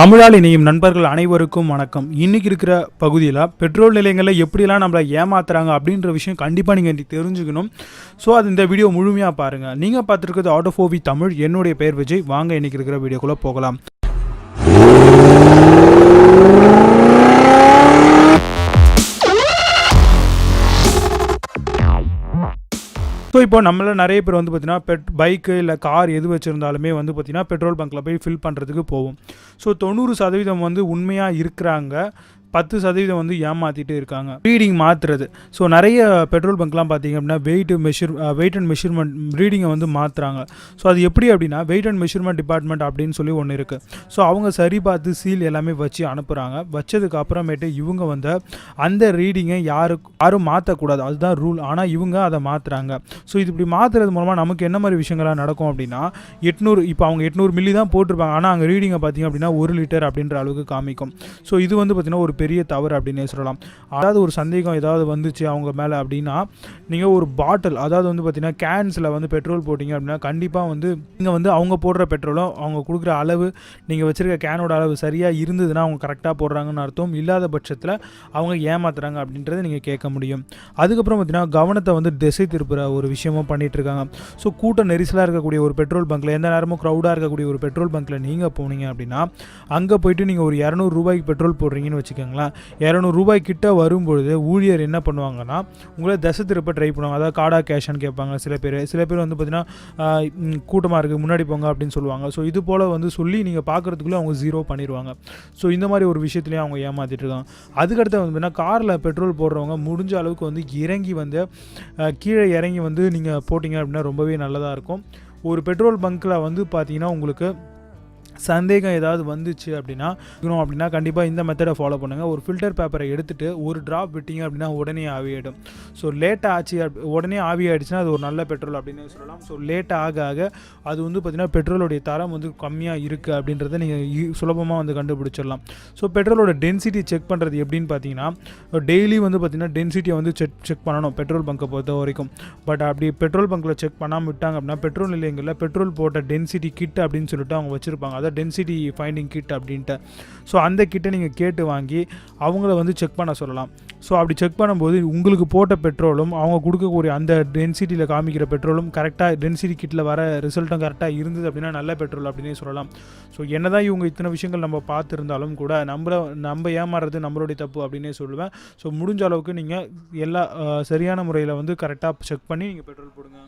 தமிழால் இணையும் நண்பர்கள் அனைவருக்கும் வணக்கம். இன்றைக்கி இருக்கிற பகுதியில் பெட்ரோல் நிலையங்களில் எப்படிலாம் நம்மளை ஏமாத்துறாங்க அப்படின்ற விஷயம் கண்டிப்பாக நீங்கள் தெரிஞ்சுக்கணும். ஸோ அது இந்த வீடியோ முழுமையாக பாருங்கள். நீங்கள் பார்த்துருக்கிறது ஆட்டோஃபோவி தமிழ். என்னுடைய பெயர் விஜய். வாங்க இன்றைக்கி இருக்கிற வீடியோக்குள்ளே போகலாம். ஸோ இப்போ நம்மள நிறைய பேர் வந்து பார்த்திங்கன்னா பைக்கு இல்லை கார் எது வச்சுருந்தாலுமே வந்து பார்த்திங்கன்னா பெட்ரோல் பங்க்கில் போய் ஃபில் பண்ணுறதுக்கு போவோம். ஸோ 90% வந்து உண்மையாக இருக்கிறாங்க, 10% வந்து ஏமாற்றிட்டு இருக்காங்க. ரீடிங் மாற்றுறது. ஸோ நிறைய பெட்ரோல் பங்க்லாம் பார்த்திங்க அப்படின்னா வெயிட் அண்ட் மெஷர்மெண்ட் ரீடிங்கை வந்து மாற்றுறாங்க. ஸோ அது எப்படி அப்படின்னா வெயிட் அண்ட் மெஷர்மெண்ட் டிபார்ட்மெண்ட் அப்படின்னு சொல்லி ஒன்று இருக்குது. ஸோ அவங்க சரி பார்த்து சீல் எல்லாமே வச்சு அனுப்புகிறாங்க. வச்சதுக்கு அப்புறமேட்டு இவங்க வந்து அந்த ரீடிங்கை யாரும் மாற்றக்கூடாது, அதுதான் ரூல். ஆனால் இவங்க அதை மாற்றுறாங்க. ஸோ இது இப்படி மாற்றுறது மூலமாக நமக்கு என்ன மாதிரி விஷயங்கள்லாம் நடக்கும் அப்படின்னா 800 இப்போ அவங்க 800 மில்லி தான் போட்டிருப்பாங்க, ஆனால் அங்கே ரீடிங்கை பார்த்திங்க அப்படின்னா 1 லிட்டர் அப்படின்ற அளவுக்கு காமிக்கும். ஸோ இது வந்து பார்த்திங்கன்னா ஒரு பெரிய தவறு அப்படின்னே சொல்லலாம். அதாவது ஒரு சந்தேகம் ஏதாவது வந்துச்சு அவங்க மேலே அப்படின்னா நீங்கள் ஒரு பாட்டில், அதாவது வந்து பார்த்தீங்கன்னா கேன்ஸில் வந்து பெட்ரோல் போட்டிங்க அப்படின்னா கண்டிப்பாக வந்து நீங்கள் வந்து அவங்க போடுற பெட்ரோலும் அவங்க கொடுக்குற அளவு, நீங்கள் வச்சுருக்க கேனோட அளவு சரியாக இருந்ததுன்னா அவங்க கரெக்டாக போடுறாங்கன்னு அர்த்தம். இல்லாத பட்சத்தில் அவங்க ஏமாத்துறாங்க அப்படின்றத நீங்கள் கேட்க முடியும். அதுக்கப்புறம் பார்த்தீங்கன்னா கவனத்தை வந்து திசை திருப்புற ஒரு விஷயமும் பண்ணிகிட்ருக்காங்க. ஸோ கூட்ட நெரிசலாக இருக்கக்கூடிய ஒரு பெட்ரோல் பங்க்கில், எந்த நேரமும் க்ரௌடாக இருக்கக்கூடிய ஒரு பெட்ரோல் பங்க்கில் நீங்கள் போனீங்க அப்படின்னா அங்கே போய்ட்டு நீங்கள் ஒரு 200 ரூபாய்க்கு பெட்ரோல் போடுறீங்கன்னு வச்சுக்கோங்க. 200 ரூபாய் கிட்ட வரும்பொழுது ஊழியர் என்ன பண்ணுவாங்கன்னா உங்களை தசை திருப்ப ட்ரை பண்ணுவாங்க. அதாவது கார்டா கேஷான்னு கேட்பாங்க. சில பேர் வந்து பார்த்தீங்கன்னா கூட்டமாக இருக்குது முன்னாடி போங்க அப்படின்னு சொல்லுவாங்க. ஸோ இது போல் வந்து சொல்லி நீங்கள் பார்க்குறதுக்குள்ளே அவங்க 0 பண்ணிடுவாங்க. ஸோ இந்த மாதிரி ஒரு விஷயத்துலேயும் அவங்க ஏமாற்றிட்டு இருக்காங்க. அதுக்கடுத்து வந்து பார்த்தீங்கன்னா காரில் பெட்ரோல் போடுறவங்க முடிஞ்ச அளவுக்கு வந்து இறங்கி வந்து கீழே இறங்கி வந்து நீங்கள் போட்டிங்க அப்படின்னா ரொம்பவே நல்லதாக இருக்கும். ஒரு பெட்ரோல் பங்க்கில் வந்து பார்த்தீங்கன்னா உங்களுக்கு சந்தேகம் ஏதாவது வந்துச்சு அப்படின்னா கண்டிப்பாக இந்த மெத்தடை ஃபாலோ பண்ணுங்கள். ஒரு ஃபில்டர் பேப்பரை எடுத்துகிட்டு ஒரு ட்ராப் விட்டிங்க அப்படின்னா உடனே ஆவியாயிடும். ஸோ லேட்டாக ஆச்சு உடனே ஆவியாயிடுச்சுன்னா அது ஒரு நல்ல பெட்ரோல் அப்படின்னு சொல்லலாம். ஸோ லேட்டாக ஆக அது வந்து பார்த்திங்கன்னா பெட்ரோலுடைய தரம் வந்து கம்மியாக இருக்குது அப்படின்றத நீங்கள் சுலபமாக வந்து கண்டுபிடிச்சிடலாம். ஸோ பெட்ரோலோட டென்சிட்டி செக் பண்ணுறது எப்படின்னு பார்த்தீங்கன்னா டெய்லி வந்து பார்த்திங்கன்னா டென்சிட்டியை வந்து செக் பண்ணணும் பெட்ரோல் பங்கை பொறுத்த வரைக்கும். பட் அப்படி பெட்ரோல் பங்கில் செக் பண்ணாமல் விட்டாங்க அப்படின்னா பெட்ரோல் நிலையங்களில் பெட்ரோல் போட்ட டென்சிட்டி கிட் அப்படின்னு சொல்லிட்டு அவங்க வச்சுருப்பாங்க. அதாவது டென்சிட்டி ஃபைண்டிங் கிட் அப்படின்ட்டு. ஸோ அந்த கிட்டை நீங்கள் கேட்டு வாங்கி அவங்கள வந்து செக் பண்ண சொல்லலாம். ஸோ அப்படி செக் பண்ணும்போது உங்களுக்கு போட்ட பெட்ரோலும் அவங்க கொடுக்கக்கூடிய அந்த டென்சிட்டியில் காமிக்கிற பெட்ரோலும் கரெக்டாக டென்சிட்டி கிட்டில் வர ரிசல்ட்டும் கரெக்டாக இருந்தது அப்படின்னா நல்ல பெட்ரோல் அப்படின்னே சொல்லலாம். ஸோ என்ன தான் இவங்க இத்தனை விஷயங்கள் நம்ம பார்த்துருந்தாலும் கூட நம்ம ஏமாறுறது நம்மளுடைய தப்பு அப்படின்னே சொல்லுவேன். ஸோ முடிஞ்ச அளவுக்கு நீங்கள் எல்லா சரியான முறையில் வந்து கரெக்டாக செக் பண்ணி நீங்கள் பெட்ரோல் போடுங்க.